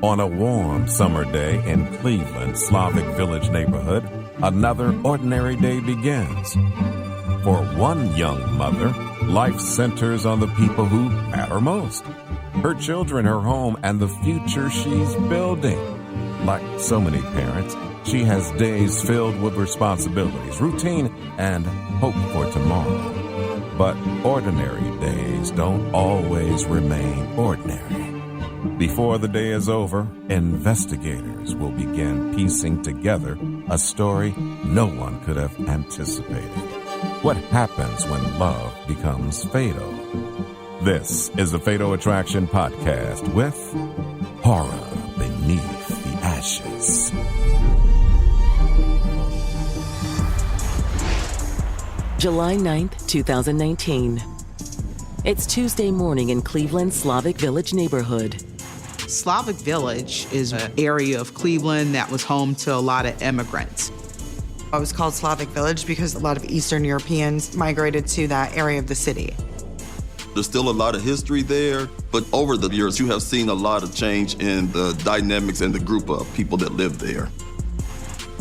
On a warm summer day in Cleveland's Slavic Village neighborhood, another ordinary day begins. For one young mother, life centers on the people who matter most. Her children, her home, and the future she's building. Like so many parents, she has days filled with responsibilities, routine, and hope for tomorrow. But ordinary days don't always remain ordinary. Before the day is over, investigators will begin piecing together a story no one could have anticipated. What happens when love becomes fatal? This is the Fatal Attraction Podcast with Horror Beneath the Ashes. July 9th, 2019. It's Tuesday morning in Cleveland's Slavic Village neighborhood. Slavic Village is an area of Cleveland that was home to a lot of immigrants. It was called Slavic Village because a lot of Eastern Europeans migrated to that area of the city. There's still a lot of history there, but over the years, you have seen a lot of change in the dynamics and the group of people that live there.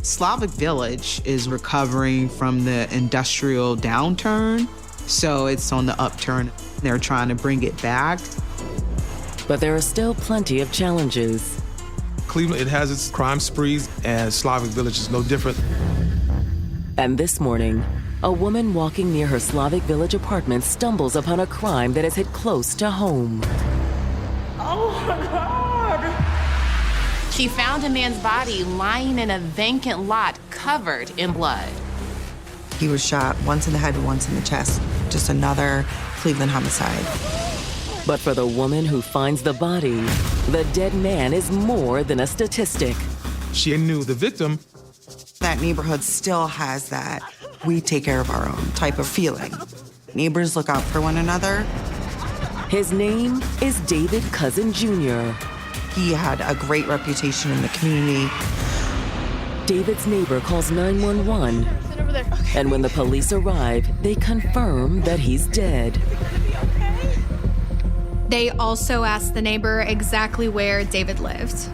Slavic Village is recovering from the industrial downturn, so it's on the upturn. They're trying to bring it back. But there are still plenty of challenges. Cleveland, it has its crime sprees, and Slavic Village is no different. And this morning, a woman walking near her Slavic Village apartment stumbles upon a crime that has hit close to home. Oh my God! She found a man's body lying in a vacant lot covered in blood. He was shot once in the head, once in the chest. Just another Cleveland homicide. But for the woman who finds the body, the dead man is more than a statistic. She knew the victim. That neighborhood still has that we take care of our own type of feeling. Neighbors look out for one another. His name is David Cousin Jr. He had a great reputation in the community. David's neighbor calls 911, and when the police arrive, they confirm that he's dead. They also asked the neighbor exactly where David lived.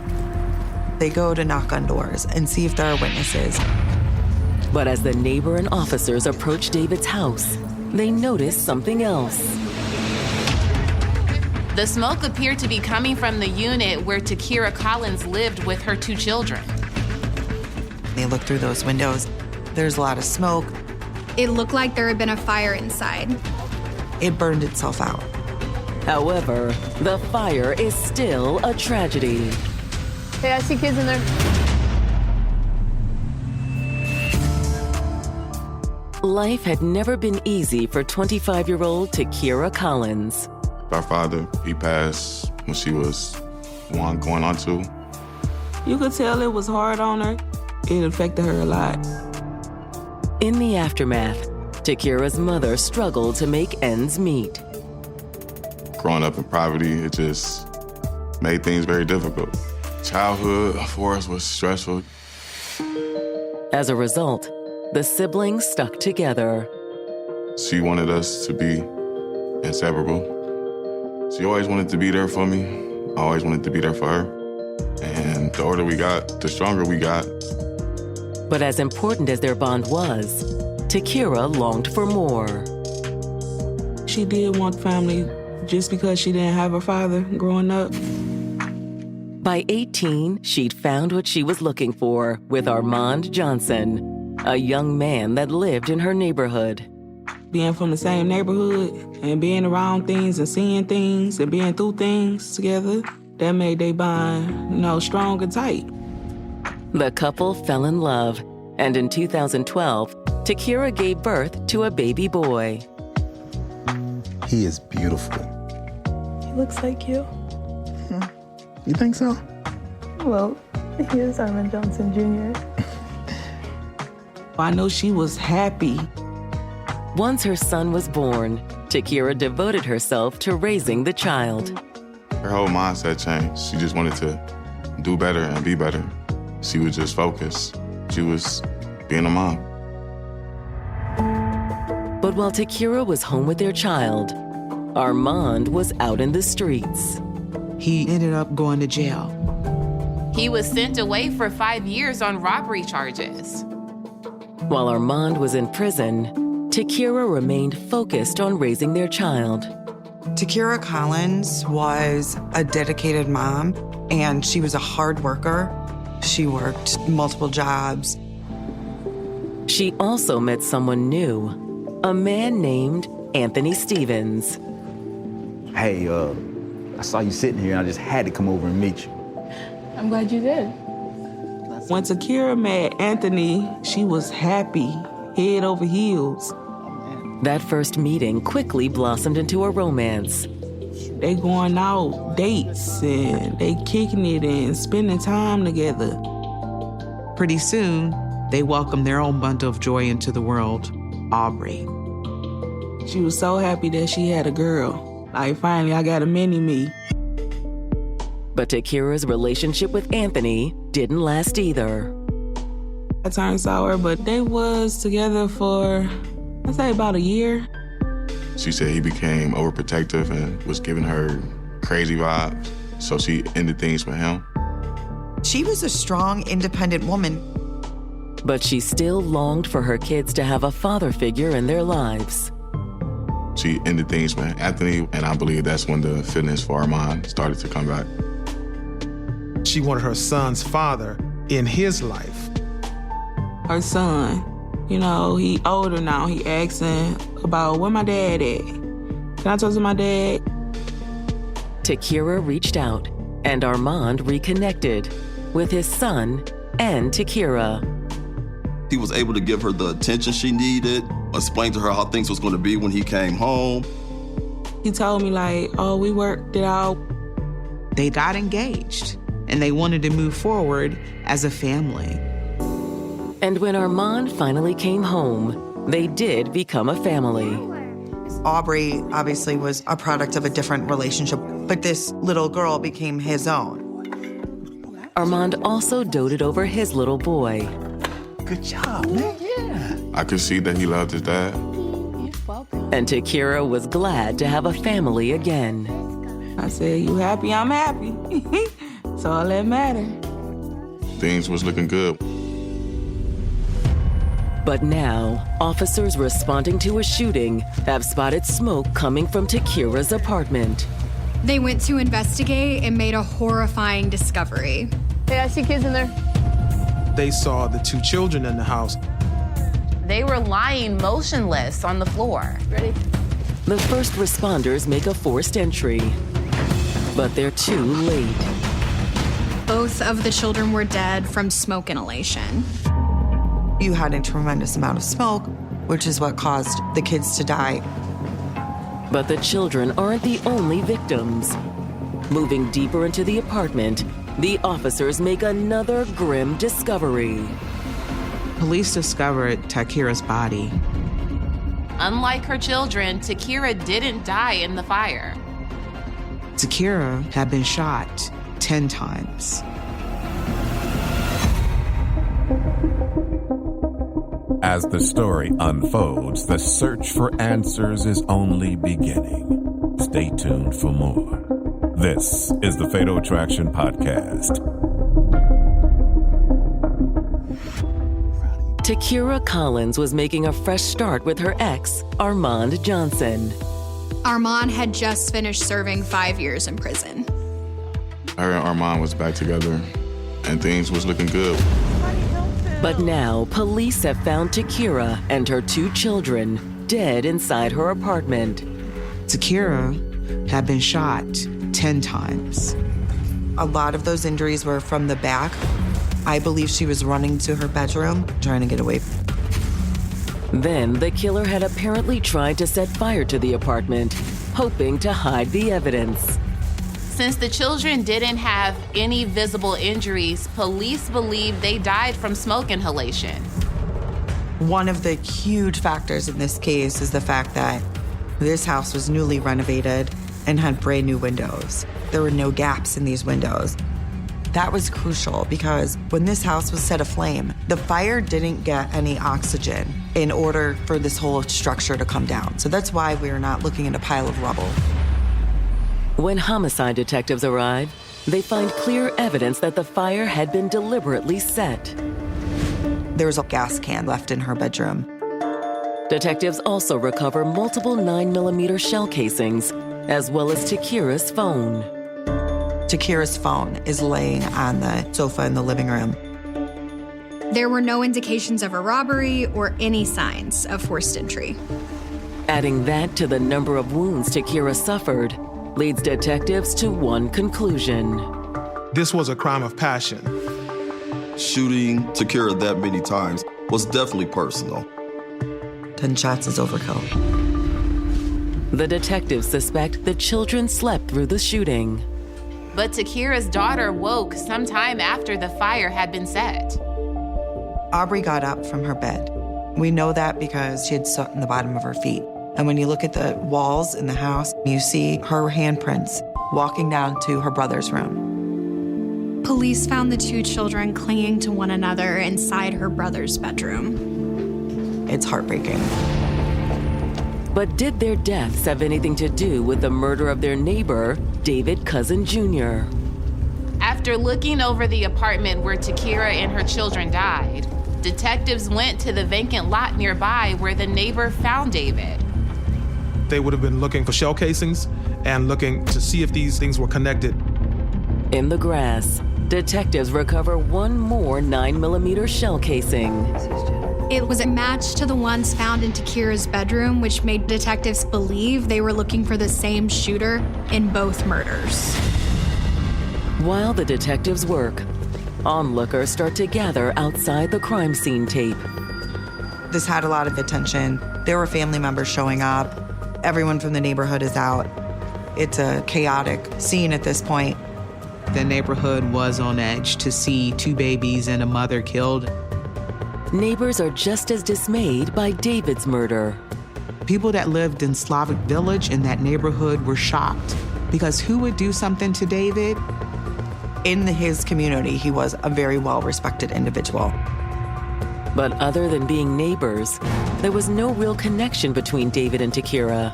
They go to knock on doors and see if there are witnesses. But as the neighbor and officers approach David's house, they notice something else. The smoke appeared to be coming from the unit where Takira Collins lived with her two children. They look through those windows. There's a lot of smoke. It looked like there had been a fire inside. It burned itself out. However, the fire is still a tragedy. Hey, I see kids in there. Life had never been easy for 25-year-old Takira Collins. Our father, he passed when she was 1 going on 2. You could tell it was hard on her. It affected her a lot. In the aftermath, Takira's mother struggled to make ends meet. Growing up in poverty, it just made things very difficult. Childhood for us was stressful. As a result, the siblings stuck together. She wanted us to be inseparable. She always wanted to be there for me. I always wanted to be there for her. And the older we got, the stronger we got. But as important as their bond was, Takira longed for more. She did want family just because she didn't have her father growing up. By 18, she'd found what she was looking for with Armand Johnson, a young man that lived in her neighborhood. Being from the same neighborhood and being around things and seeing things and being through things together, that made their bond, strong and tight. The couple fell in love, and in 2012, Takira gave birth to a baby boy. He is beautiful. He looks like you. You think so? Well, he is Armand Johnson Jr. I know she was happy. Once her son was born, Takira devoted herself to raising the child. Her whole mindset changed. She just wanted to do better and be better. She was just focused. She was being a mom. But while Takira was home with their child, Armand was out in the streets. he ended up going to jail. He was sent away for 5 years on robbery charges. While Armand was in prison, Takira remained focused on raising their child. Takira Collins was a dedicated mom, and she was a hard worker. She worked multiple jobs. She also met someone new, a man named Anthony Stevens. Hey, I saw you sitting here and I just had to come over and meet you. I'm glad you did. When Takira met Anthony, she was happy, head over heels. That first meeting quickly blossomed into a romance. They going out, dates, and they kicking it and spending time together. Pretty soon, they welcomed their own bundle of joy into the world, Aubrey. She was so happy that she had a girl. Like, finally, I got a mini-me. But Takira's relationship with Anthony didn't last either. I turned sour, but they was together for, I'd say, about a year. She said he became overprotective and was giving her crazy vibes, so she ended things with him. She was a strong, independent woman. But she still longed for her kids to have a father figure in their lives. She ended things with Anthony, and I believe that's when the fitness for Armand started to come back. She wanted her son's father in his life. Her son, you know, he older now. He asking about where my dad at. Can I talk to my dad? Takira reached out, and Armand reconnected with his son and Takira. He was able to give her the attention she needed, explain to her how things was going to be when he came home. He told me, like, oh, we worked it out. They got engaged, and they wanted to move forward as a family. And when Armand finally came home, they did become a family. Aubrey obviously was a product of a different relationship, but this little girl became his own. Armand also doted over his little boy. Good job, man. Yeah. I could see that he loved his dad. And Takira was glad to have a family again. I said, you happy? I'm happy. That's all that matters. Things was looking good. But now, officers responding to a shooting have spotted smoke coming from Takira's apartment. They went to investigate and made a horrifying discovery. Hey, I see kids in there. They saw the 2 children in the house. They were lying motionless on the floor. Ready? The first responders make a forced entry, but they're too late. Both of the children were dead from smoke inhalation. You had a tremendous amount of smoke, which is what caused the kids to die. But the children aren't the only victims. Moving deeper into the apartment, the officers make another grim discovery. Police discovered Takira's body. Unlike her children, Takira didn't die in the fire. Takira had been shot 10 times. As the story unfolds, the search for answers is only beginning. Stay tuned for more. This is the Fatal Attraction Podcast. Takira Collins was making a fresh start with her ex, Armand Johnson. Armand had just finished serving 5 years in prison. Her and Armand was back together, and things was looking good. But now, police have found Takira and her 2 children dead inside her apartment. Takira had been shot 10 times. A lot of those injuries were from the back. I believe she was running to her bedroom, trying to get away. Then the killer had apparently tried to set fire to the apartment, hoping to hide the evidence. Since the children didn't have any visible injuries, police believe they died from smoke inhalation. One of the huge factors in this case is the fact that this house was newly renovated and had brand new windows. There were no gaps in these windows. That was crucial because when this house was set aflame, the fire didn't get any oxygen in order for this whole structure to come down. So that's why we're not looking at a pile of rubble. When homicide detectives arrive, they find clear evidence that the fire had been deliberately set. There was a gas can left in her bedroom. Detectives also recover multiple 9mm shell casings, as well as Takira's phone. Takira's phone is laying on the sofa in the living room. There were no indications of a robbery or any signs of forced entry. Adding that to the number of wounds Takira suffered leads detectives to one conclusion. This was a crime of passion. Shooting Takira that many times was definitely personal. 10 shots is overkill. The detectives suspect the children slept through the shooting. But Takira's daughter woke sometime after the fire had been set. Aubrey got up from her bed. We know that because she had soot in the bottom of her feet. And when you look at the walls in the house, you see her handprints walking down to her brother's room. Police found the two children clinging to one another inside her brother's bedroom. It's heartbreaking. But did their deaths have anything to do with the murder of their neighbor, David Cousin Jr.? After looking over the apartment where Takira and her children died, detectives went to the vacant lot nearby where the neighbor found David. They would have been looking for shell casings and looking to see if these things were connected. In the grass, detectives recover one more 9mm shell casing. It was a match to the ones found in Takira's bedroom, which made detectives believe they were looking for the same shooter in both murders. While the detectives work, onlookers start to gather outside the crime scene tape. This had a lot of attention. There were family members showing up. Everyone from the neighborhood is out. It's a chaotic scene at this point. The neighborhood was on edge to see two babies and a mother killed. Neighbors are just as dismayed by David's murder. People that lived in Slavic Village in that neighborhood were shocked because who would do something to David? In his community, he was a very well-respected individual. But other than being neighbors, there was no real connection between David and Takira.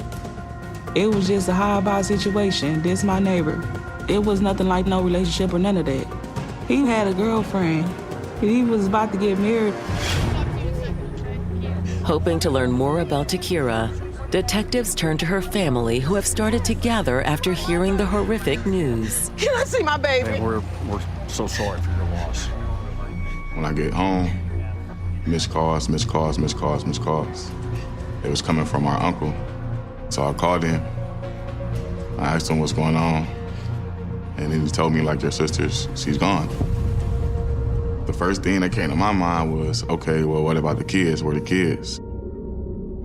It was just a high-by situation. This my neighbor. It was nothing like no relationship or none of that. He had a girlfriend. He was about to get married. Hoping to learn more about Takira, detectives turn to her family who have started to gather after hearing the horrific news. Can I see my baby? Hey, we're so sorry for your loss. When I get home, missed calls. It was coming from our uncle. So I called him. I asked him what's going on. And he told me, like, your sister's, she's gone. The first thing that came to my mind was, okay, well, what about the kids? Where are the kids?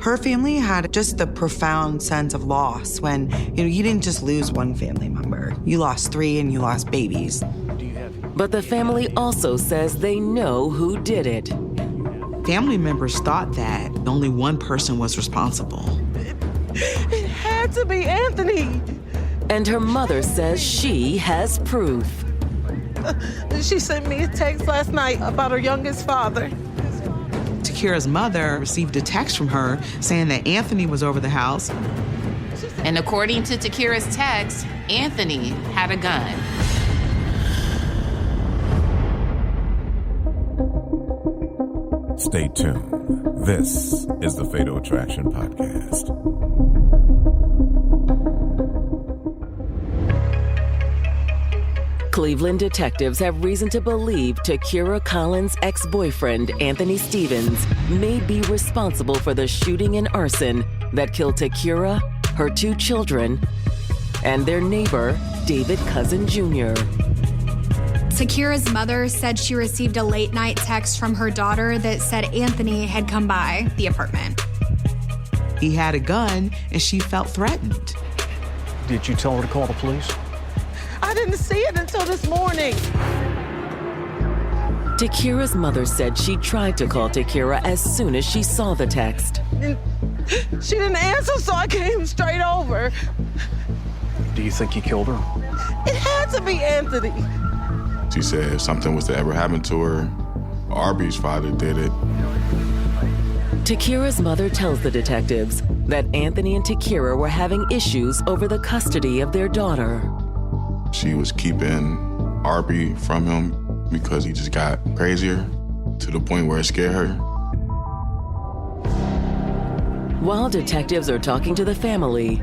Her family had just a profound sense of loss when, you didn't just lose one family member. You lost 3 and you lost babies. But the family also says they know who did it. Family members thought that only one person was responsible. It had to be Anthony. And her mother says she has proof. She sent me a text last night about her youngest father. Takira's mother received a text from her saying that Anthony was over the house. And according to Takira's text, Anthony had a gun. Stay tuned. This is the Fatal Attraction Podcast. Cleveland detectives have reason to believe Takira Collins' ex-boyfriend, Anthony Stevens, may be responsible for the shooting and arson that killed Takira, her 2 children, and their neighbor, David Cousin Jr. Takira's mother said she received a late-night text from her daughter that said Anthony had come by the apartment. He had a gun, and she felt threatened. Did you tell her to call the police? I didn't see it until this morning. Takira's mother said she tried to call Takira as soon as she saw the text. She didn't answer, so I came straight over. Do you think he killed her? It had to be Anthony. She said if something was to ever happen to her, Aubrey's father did it. Takira's mother tells the detectives that Anthony and Takira were having issues over the custody of their daughter. She was keeping Arby from him because he just got crazier to the point where it scared her. While detectives are talking to the family,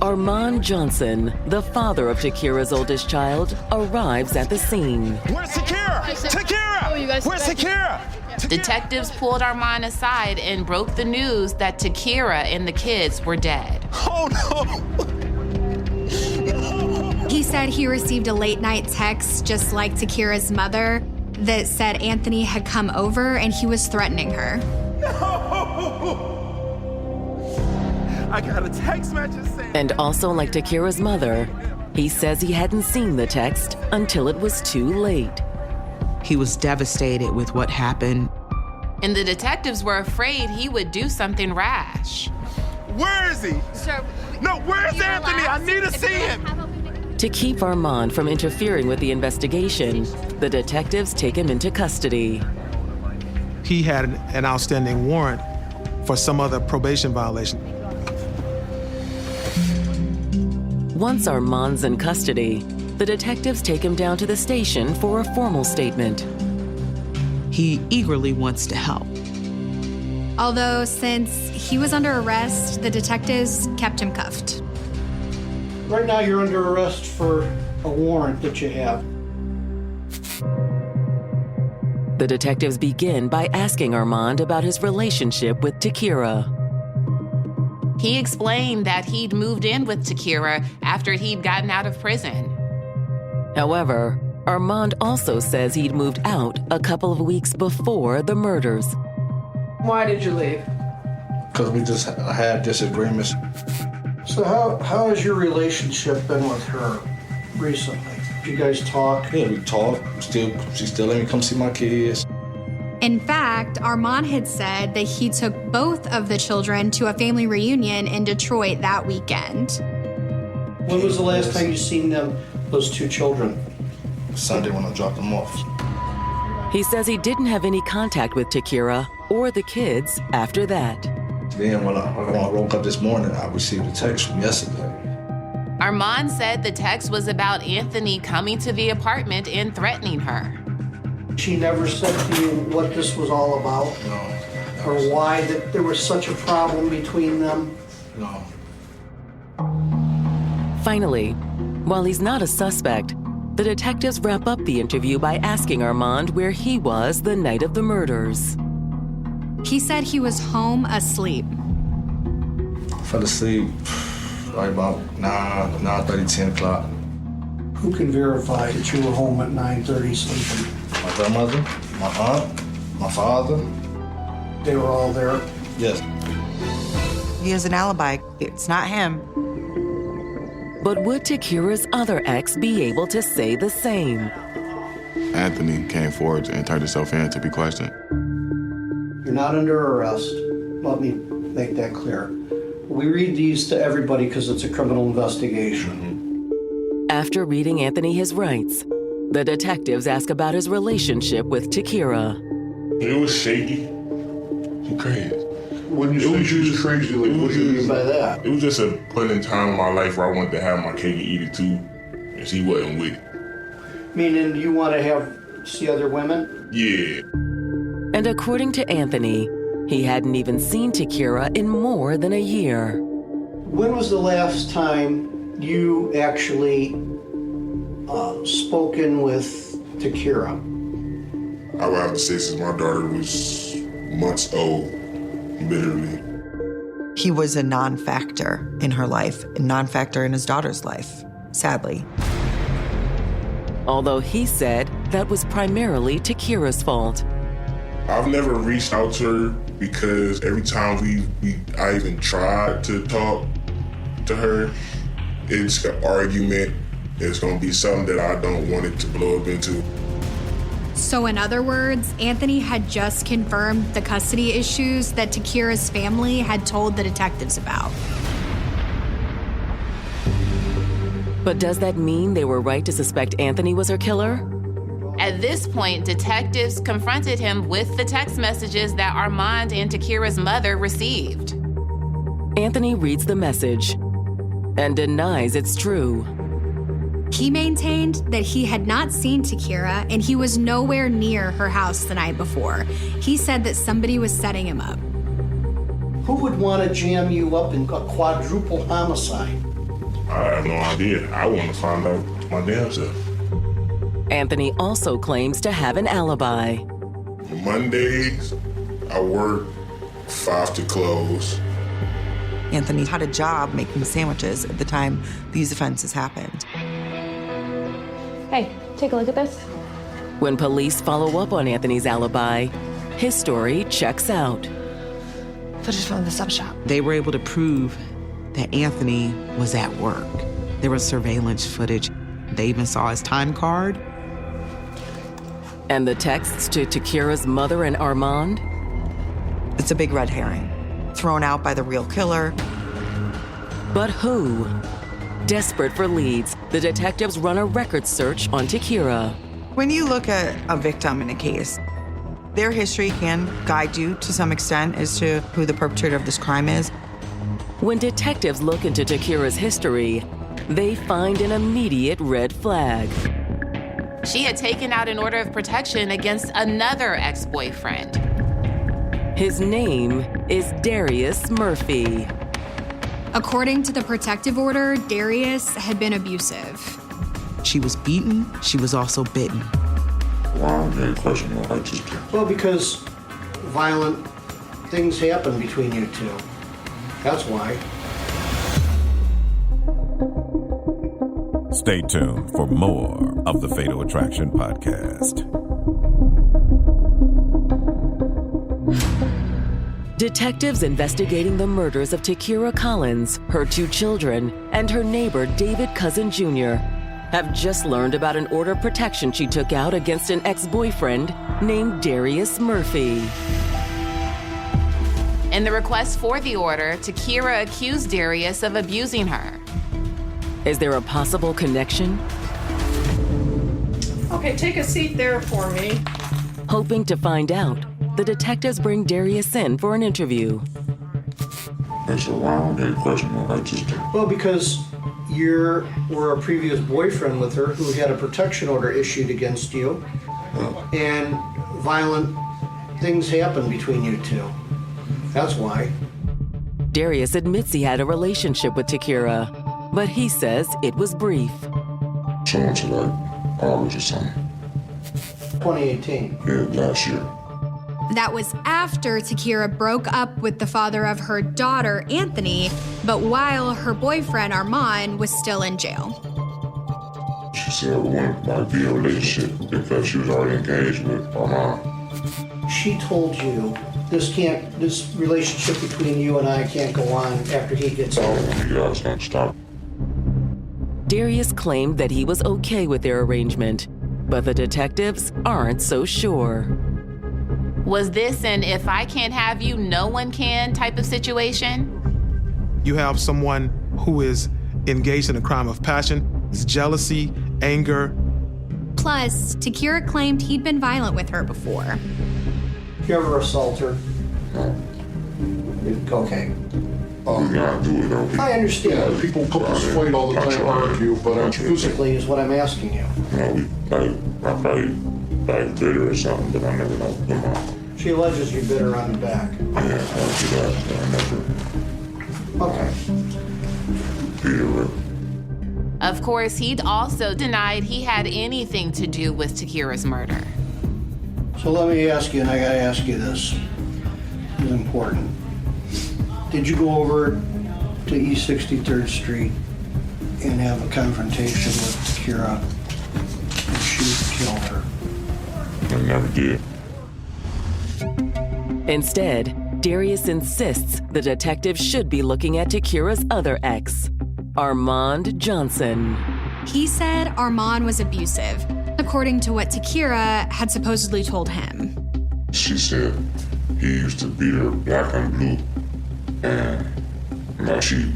Armand Johnson, the father of Takira's oldest child, arrives at the scene. Where's Takira? Takira! Where's Takira? Detectives pulled Armand aside and broke the news that Takira and the kids were dead. Oh no! He said he received a late night text, just like Takira's mother, that said Anthony had come over and he was threatening her. No! I got a text message saying... And also like Takira's mother, he says he hadn't seen the text until it was too late. He was devastated with what happened. And the detectives were afraid he would do something rash. Where is he? Sir, no, where's Anthony? I need to see him. To keep Armand from interfering with the investigation, the detectives take him into custody. He had an outstanding warrant for some other probation violation. Once Armand's in custody, the detectives take him down to the station for a formal statement. He eagerly wants to help. Although, since he was under arrest, the detectives kept him cuffed. Right now, you're under arrest for a warrant that you have. The detectives begin by asking Armand about his relationship with Takira. He explained that he'd moved in with Takira after he'd gotten out of prison. However, Armand also says he'd moved out a couple of weeks before the murders. Why did you leave? Because we just had disagreements. So how has your relationship been with her recently? Do you guys talk? Yeah, we talk. She still let me come see my kids. In fact, Armand had said that he took both of the children to a family reunion in Detroit that weekend. When was the last time you seen them, those two children? Sunday when I dropped them off. He says he didn't have any contact with Takira or the kids after that. Then when I woke up this morning, I received a text from yesterday. Armand said the text was about Anthony coming to the apartment and threatening her. She never said to you what this was all about? No. Or why that there was such a problem between them? No. Finally, while he's not a suspect, the detectives wrap up the interview by asking Armand where he was the night of the murders. He said he was home asleep. I fell asleep right about 9:30, 10 o'clock. Who can verify that you were home at 9:30 sleeping? My grandmother, my aunt, my father. They were all there? Yes. He has an alibi. It's not him. But would Takira's other ex be able to say the same? Anthony came forward and turned himself in to be questioned. You're not under arrest. Let me make that clear. We read these to everybody because it's a criminal investigation. After reading Anthony his rights, the detectives ask about his relationship with Takira. It was shaky. She crazy. When you say she was crazy, like, what do you mean by that? It was just a point in time in my life where I wanted to have my cake and eat it too, and she wasn't with it. Meaning you want to see other women? Yeah. And according to Anthony, he hadn't even seen Takira in more than a year. When was the last time you actually spoken with Takira? I would have to say since my daughter was months old, literally. He was a non-factor in her life, a non-factor in his daughter's life, sadly. Although he said that was primarily Takira's fault. I've never reached out to her because every time I even tried to talk to her, it's an argument. It's gonna be something that I don't want it to blow up into. So in other words, Anthony had just confirmed the custody issues that Takira's family had told the detectives about. But does that mean they were right to suspect Anthony was her killer? At this point, detectives confronted him with the text messages that Armand and Takira's mother received. Anthony reads the message and denies it's true. He maintained that he had not seen Takira and he was nowhere near her house the night before. He said that somebody was setting him up. Who would want to jam you up in a quadruple homicide? I have no idea. I want to find out my damn self. Anthony also claims to have an alibi. Mondays, I work 5 to close. Anthony had a job making sandwiches at the time these offenses happened. Hey, take a look at this. When police follow up on Anthony's alibi, his story checks out. Footage from the sub shop. They were able to prove that Anthony was at work. There was surveillance footage. They even saw his time card. And the texts to Takira's mother and Armand? It's a big red herring, thrown out by the real killer. But who? Desperate for leads, the detectives run a record search on Takira. When you look at a victim in a case, their history can guide you to some extent as to who the perpetrator of this crime is. When detectives look into Takira's history, they find an immediate red flag. She had taken out an order of protection against another ex-boyfriend. His name is Darius Murphy. According to the protective order, Darius had been abusive. She was beaten. She was also bitten. Why are you questioning my sister? Well, because violent things happen between you two. That's why. Stay tuned for more of the Fatal Attraction podcast. Detectives investigating the murders of Takira Collins, her 2 children, and her neighbor David Cousin Jr. have just learned about an order of protection she took out against an ex-boyfriend named Darius Murphy. In the request for the order, Takira accused Darius of abusing her. Is there a possible connection? Okay, take a seat there for me. Hoping to find out, the detectives bring Darius in for an interview. That's a wrong question on my sister. Well, because you were a previous boyfriend with her who had a protection order issued against you, and violent things happen between you two. That's why. Darius admits he had a relationship with Takira, but he says it was brief. Someone to like August or something. 2018. Yeah, last year. That was after Takira broke up with the father of her daughter, Anthony, but while her boyfriend, Armand, was still in jail. She said we might be a relationship because she was already engaged with Armand. She told you this relationship between you and I can't go on after he gets out. You guys can't stop. Darius claimed that he was okay with their arrangement, but the detectives aren't so sure. Was this an if I can't have you, no one can type of situation? You have someone who is engaged in a crime of passion, it's jealousy, anger. Plus, Takira claimed he'd been violent with her before. You ever assault her? No. Okay. Yeah, do it though. I understand. People persuade all the time, argue, but physically is what I'm asking you. No, I probably bitter or something, but I never know. You know. She alleges you bit her on the back. Yeah, I do that, but I never. Okay. Beat her up. Of course, he'd also denied he had anything to do with Takira's murder. So let me ask you, and I gotta ask you this. It's important. Did you go over to East 63rd Street and have a confrontation with Takira and shoot and kill her? I never did. Instead, Darius insists the detectives should be looking at Takira's other ex, Armand Johnson. He said Armand was abusive, according to what Takira had supposedly told him. She said he used to beat her black and blue, and now he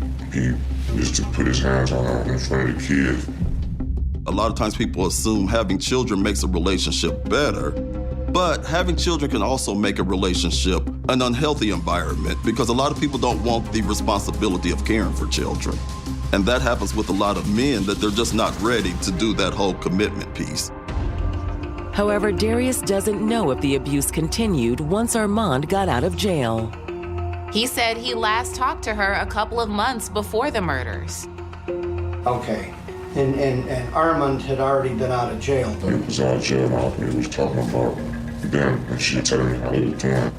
used to put his hands on her in front of the kids. A lot of times people assume having children makes a relationship better, But having children can also make a relationship an unhealthy environment because a lot of people don't want the responsibility of caring for children. And that happens with a lot of men, that they're just not ready to do that whole commitment piece. However, Darius doesn't know if the abuse continued once Armand got out of jail. He said he last talked to her a couple of months before the murders. Okay. And Armand had already been out of jail. He was out of jail, and he was talking about them, and she told me all the time.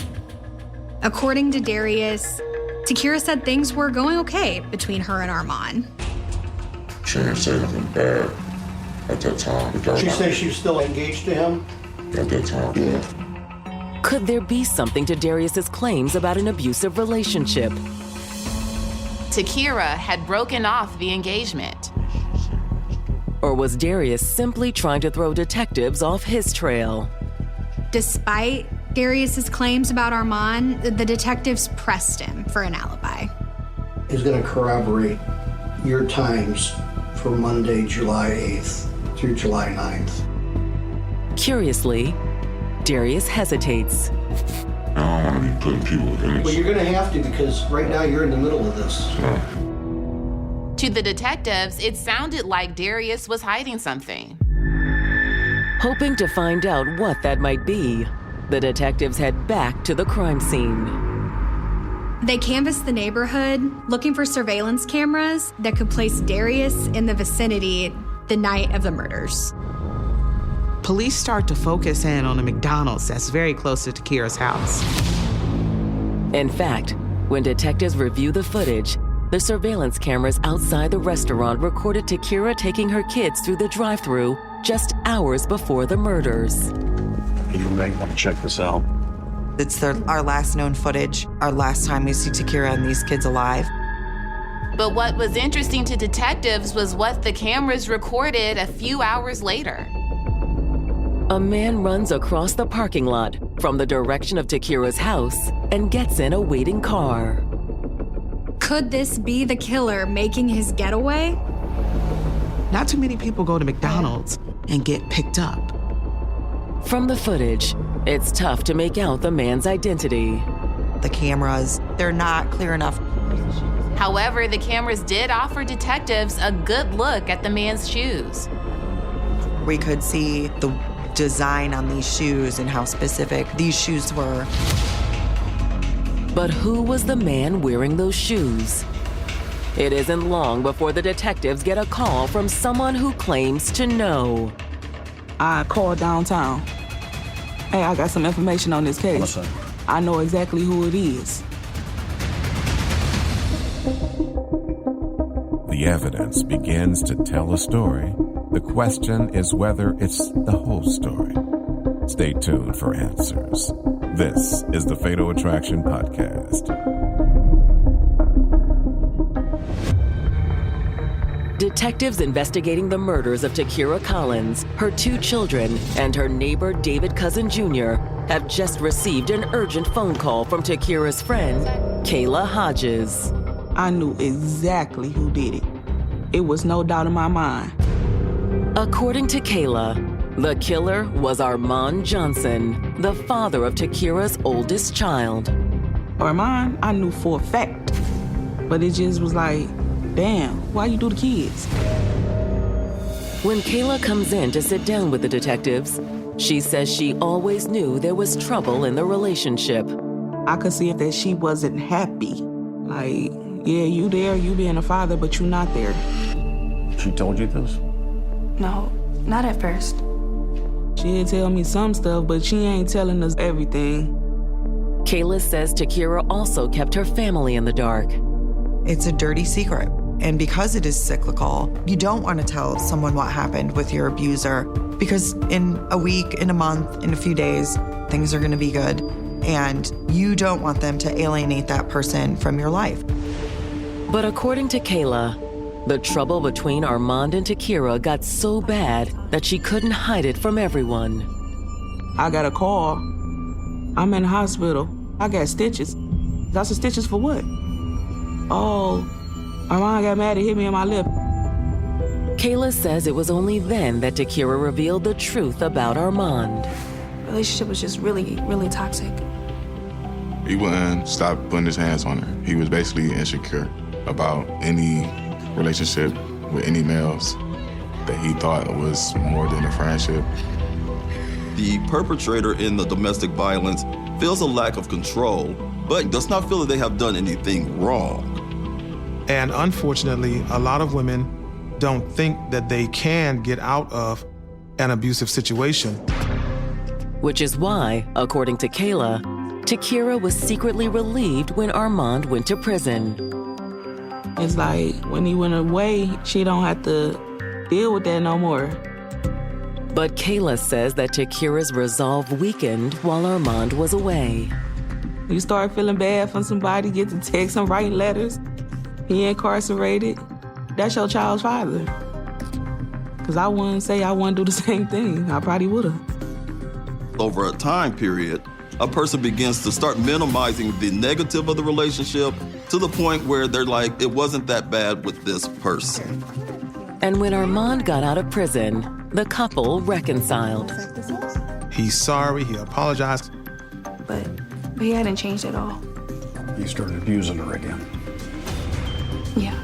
According to Darius, Takira said things were going okay between her and Armand. She didn't say anything bad at that time. She said she was still engaged to him? At that time, yeah. Could there be something to Darius's claims about an abusive relationship? Takira had broken off the engagement. Or was Darius simply trying to throw detectives off his trail? Despite Darius's claims about Armand, the detectives pressed him for an alibi. He's going to corroborate your times for Monday, July 8th through July 9th. Curiously, Darius hesitates. I don't want to be putting people in this. Well, you're going to have to, because right now you're in the middle of this. To the detectives, it sounded like Darius was hiding something. Hoping to find out what that might be, the detectives head back to the crime scene. They canvassed the neighborhood, looking for surveillance cameras that could place Darius in the vicinity the night of the murders. Police start to focus in on a McDonald's that's very close to Takira's house. In fact, when detectives review the footage, the surveillance cameras outside the restaurant recorded Takira taking her kids through the drive-thru just hours before the murders. You may want to check this out. It's our last known footage, our last time we see Takira and these kids alive. But what was interesting to detectives was what the cameras recorded a few hours later. A man runs across the parking lot from the direction of Takira's house and gets in a waiting car. Could this be the killer making his getaway? Not too many people go to McDonald's and get picked up. From the footage, it's tough to make out the man's identity. The cameras, they're not clear enough. However, the cameras did offer detectives a good look at the man's shoes. We could see the design on these shoes and how specific these shoes were. But who was the man wearing those shoes? It isn't long before the detectives get a call from someone who claims to know. I called downtown. Hey, I got some information on this case. Listen. I know exactly who it is. The evidence begins to tell a story. The question is whether it's the whole story. Stay tuned for answers. This is the Fatal Attraction Podcast. Detectives investigating the murders of Takira Collins, her 2 children, and her neighbor David Cousin Jr. have just received an urgent phone call from Takira's friend, Kayla Hodges. I knew exactly who did it. It was no doubt in my mind. According to Kayla, the killer was Armand Johnson, the father of Takira's oldest child. Armand, I knew for a fact, but it just was like, damn, why you do the kids? When Kayla comes in to sit down with the detectives, she says she always knew there was trouble in the relationship. I could see that she wasn't happy. Like, yeah, you there, you being a father, but you not there. She told you this? No, not at first. She'd tell me some stuff, but she ain't telling us everything. Kayla says Takira also kept her family in the dark. It's a dirty secret. And because it is cyclical, you don't want to tell someone what happened with your abuser, because in a week, in a month, in a few days, things are going to be good. And you don't want them to alienate that person from your life. But according to Kayla, the trouble between Armand and Takira got so bad that she couldn't hide it from everyone. I got a call. I'm in the hospital. I got stitches. Got some stitches for what? Oh, Armand got mad and hit me in my lip. Kayla says it was only then that Takira revealed the truth about Armand. relationship was just really, really toxic. He wouldn't stop putting his hands on her. He was basically insecure about any relationship with any males that he thought was more than a friendship. The perpetrator in the domestic violence feels a lack of control, but does not feel that they have done anything wrong. And unfortunately, a lot of women don't think that they can get out of an abusive situation. Which is why, according to Kayla, Takira was secretly relieved when Armand went to prison. It's like when he went away, she don't have to deal with that no more. But Kayla says that Takira's resolve weakened while Armand was away. You start feeling bad for somebody, get to text and write letters. He incarcerated. That's your child's father. Because I wouldn't say I wouldn't do the same thing. I probably would have. Over a time period, a person begins to start minimizing the negative of the relationship to the point where they're like, it wasn't that bad with this person. And when Armand got out of prison, the couple reconciled. He's sorry, he apologized. But he hadn't changed at all. He started abusing her again. Yeah.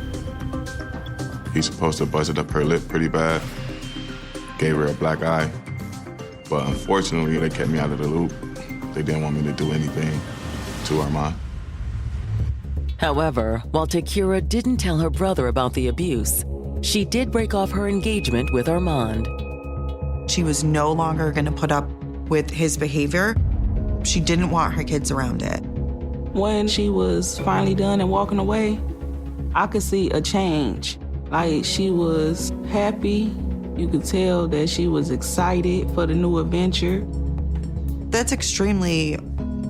He's supposed to busted up her lip pretty bad, gave her a black eye. But unfortunately, they kept me out of the loop. They didn't want me to do anything to Armand. However, while Takira didn't tell her brother about the abuse, she did break off her engagement with Armand. She was no longer going to put up with his behavior. She didn't want her kids around it. When she was finally done and walking away, I could see a change. Like, she was happy. You could tell that she was excited for the new adventure. That's extremely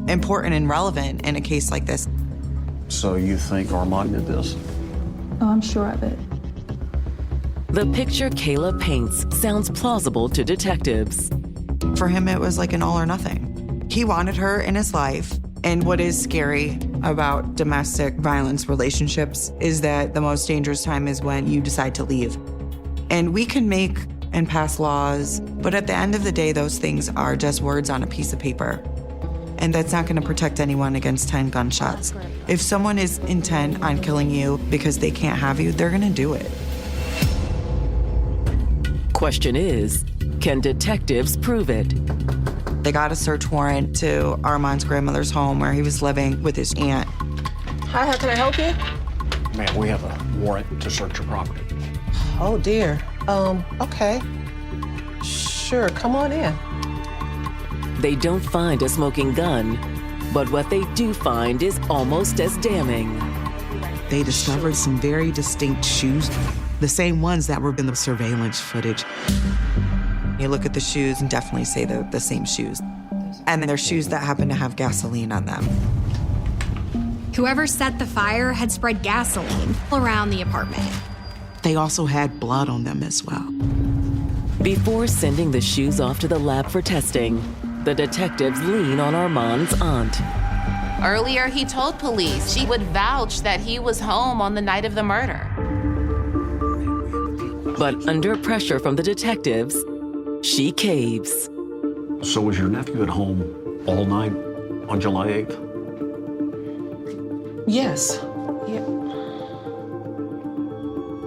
important and relevant in a case like this. So you think Armand did this? Oh, I'm sure of it. The picture Kayla paints sounds plausible to detectives. For him, it was like an all or nothing. He wanted her in his life. And what is scary about domestic violence relationships is that the most dangerous time is when you decide to leave. And we can make and pass laws, but at the end of the day, those things are just words on a piece of paper. And that's not going to protect anyone against 10 gunshots. If someone is intent on killing you because they can't have you, they're going to do it. Question is, can detectives prove it? They got a search warrant to Armand's grandmother's home where he was living with his aunt. Hi, how can I help you? Ma'am, we have a warrant to search your property. Oh, dear. Okay. Sure, come on in. They don't find a smoking gun, but what they do find is almost as damning. They discovered some very distinct shoes, the same ones that were in the surveillance footage. You look at the shoes and definitely say they're the same shoes. And then there's shoes that happen to have gasoline on them. Whoever set the fire had spread gasoline around the apartment. They also had blood on them as well. Before sending the shoes off to the lab for testing, the detectives lean on Armand's aunt. Earlier, he told police she would vouch that he was home on the night of the murder. But under pressure from the detectives, she caves. So was your nephew at home all night on July 8th? Yes. Yeah.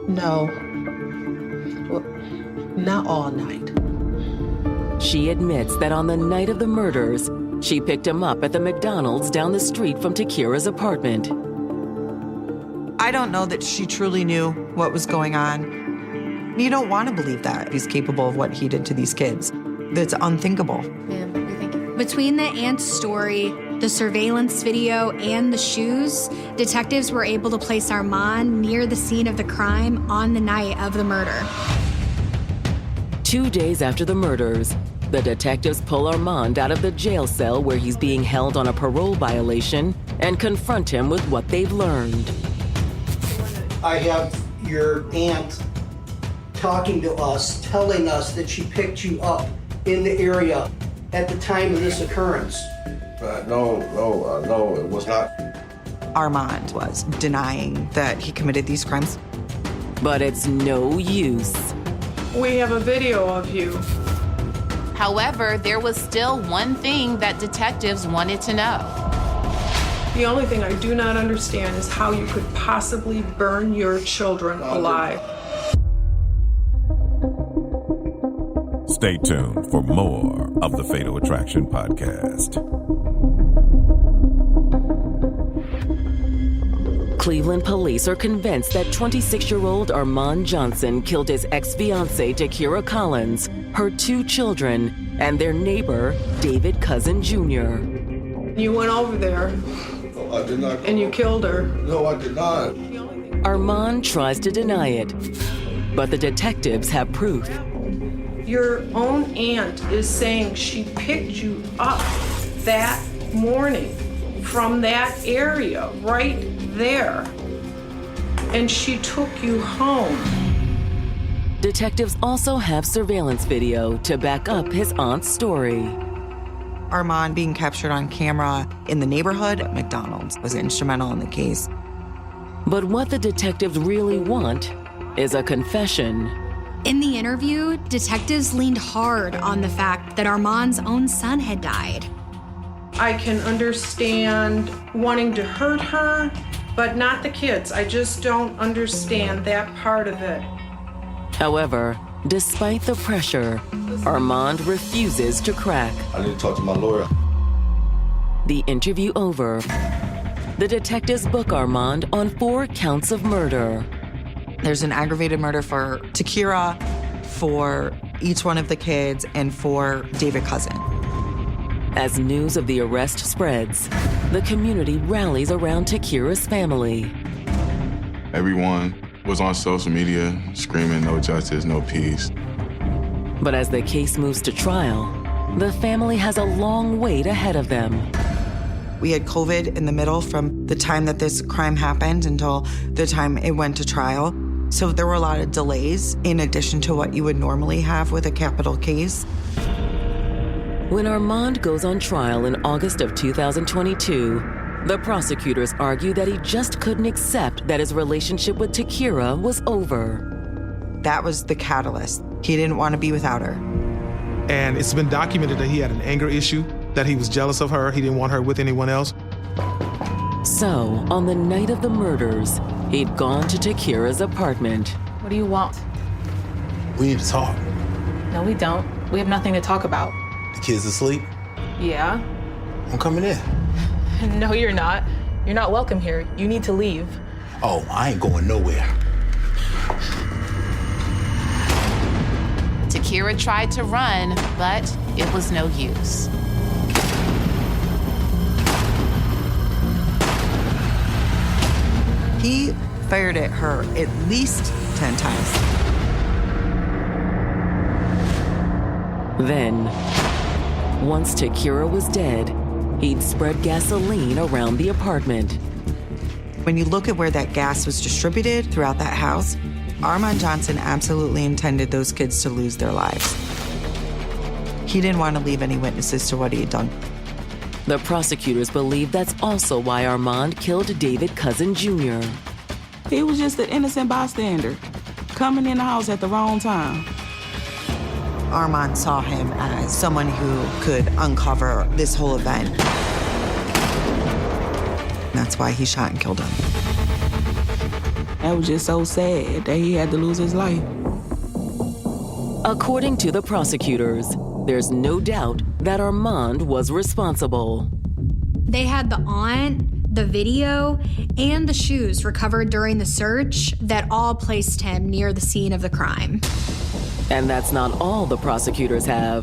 No. Well, not all night. She admits that on the night of the murders, she picked him up at the McDonald's down the street from Takira's apartment. I don't know that she truly knew what was going on. You don't want to believe that he's capable of what he did to these kids. That's unthinkable. Between the aunt's story, the surveillance video, and the shoes, detectives were able to place Armand near the scene of the crime on the night of the murder. 2 days after the murders, the detectives pull Armand out of the jail cell where he's being held on a parole violation and confront him with what they've learned. I have your aunt talking to us, telling us that she picked you up in the area at the time of this occurrence. No, it was not. Armand was denying that he committed these crimes. But it's no use. We have a video of you. However, there was still one thing that detectives wanted to know. The only thing I do not understand is how you could possibly burn your children alive. Stay tuned for more of the Fatal Attraction podcast. Cleveland police are convinced that 26-year-old Armand Johnson killed his ex-fiancée, Takira Collins, her 2 children, and their neighbor, David Cousin Jr. You went over there. No, I did not. And you killed her. No, I did not. Armand tries to deny it, but the detectives have proof. Your own aunt is saying she picked you up that morning from that area right there, and she took you home. Detectives also have surveillance video to back up his aunt's story. Armand being captured on camera in the neighborhood at McDonald's was instrumental in the case. But what the detectives really want is a confession. In the interview, detectives leaned hard on the fact that Armand's own son had died. I can understand wanting to hurt her, but not the kids. I just don't understand that part of it. However, despite the pressure, Armand refuses to crack. I need to talk to my lawyer. The interview over, the detectives book Armand on 4 counts of murder. There's an aggravated murder for Takira, for each one of the kids, and for David Cousin. As news of the arrest spreads, the community rallies around Takira's family. Everyone was on social media screaming, no justice, no peace. But as the case moves to trial, the family has a long wait ahead of them. We had COVID in the middle from the time that this crime happened until the time it went to trial. So there were a lot of delays in addition to what you would normally have with a capital case. When Armand goes on trial in August of 2022, the prosecutors argue that he just couldn't accept that his relationship with Takira was over. That was the catalyst. He didn't want to be without her. And it's been documented that he had an anger issue, that he was jealous of her, he didn't want her with anyone else. So, on the night of the murders, he'd gone to Takira's apartment. What do you want? We need to talk. No, we don't. We have nothing to talk about. The kids asleep? Yeah. I'm coming in. No, you're not. You're not welcome here. You need to leave. Oh, I ain't going nowhere. Takira tried to run, but it was no use. He fired at her at least 10 times. Then, once Takira was dead, he'd spread gasoline around the apartment. When you look at where that gas was distributed throughout that house, Armand Johnson absolutely intended those kids to lose their lives. He didn't want to leave any witnesses to what he had done. The prosecutors believe that's also why Armand killed David Cousin Jr. He was just an innocent bystander, coming in the house at the wrong time. Armand saw him as someone who could uncover this whole event. That's why he shot and killed him. That was just so sad that he had to lose his life. According to the prosecutors, there's no doubt that Armand was responsible. They had the aunt, the video, and the shoes recovered during the search that all placed him near the scene of the crime. And that's not all the prosecutors have.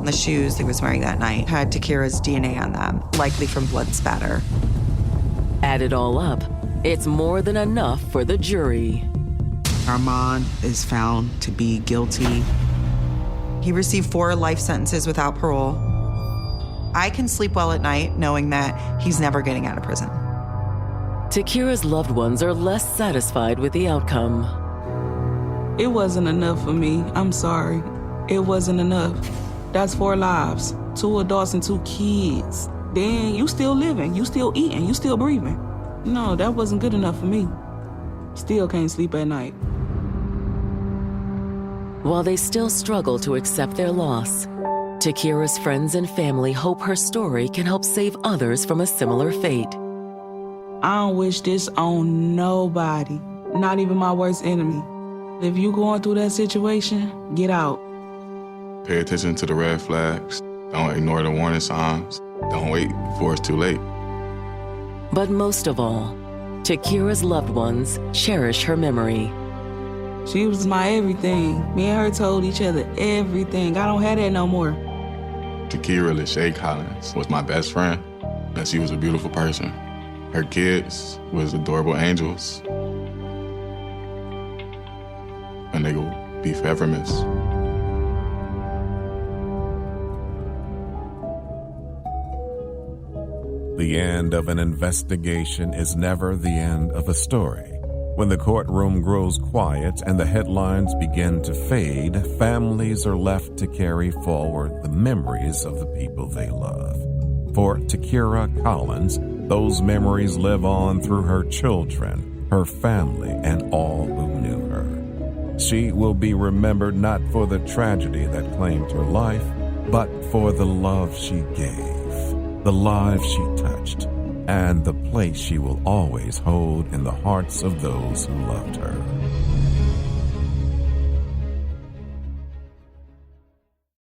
The shoes he was wearing that night had Takira's DNA on them, likely from blood spatter. Add it all up, it's more than enough for the jury. Armand is found to be guilty. He received 4 life sentences without parole. I can sleep well at night knowing that he's never getting out of prison. Takira's loved ones are less satisfied with the outcome. It wasn't enough for me. I'm sorry. It wasn't enough. That's 4 lives, 2 adults and 2 kids. Then you still living, you still eating, you still breathing. No, that wasn't good enough for me. Still can't sleep at night. While they still struggle to accept their loss, Takira's friends and family hope her story can help save others from a similar fate. I don't wish this on nobody, not even my worst enemy. If you going through that situation, get out. Pay attention to the red flags. Don't ignore the warning signs. Don't wait before it's too late. But most of all, Takira's loved ones cherish her memory. She was my everything. Me and her told each other everything. I don't have that no more. Takira Lachey Collins was my best friend, and she was a beautiful person. Her kids was adorable angels, and they will be forever missed. The end of an investigation is never the end of a story. When the courtroom grows quiet and the headlines begin to fade, families are left to carry forward the memories of the people they love. For Takira Collins, those memories live on through her children, her family, and all who knew her. She will be remembered not for the tragedy that claimed her life, but for the love she gave, the lives she touched, and the place she will always hold in the hearts of those who loved her.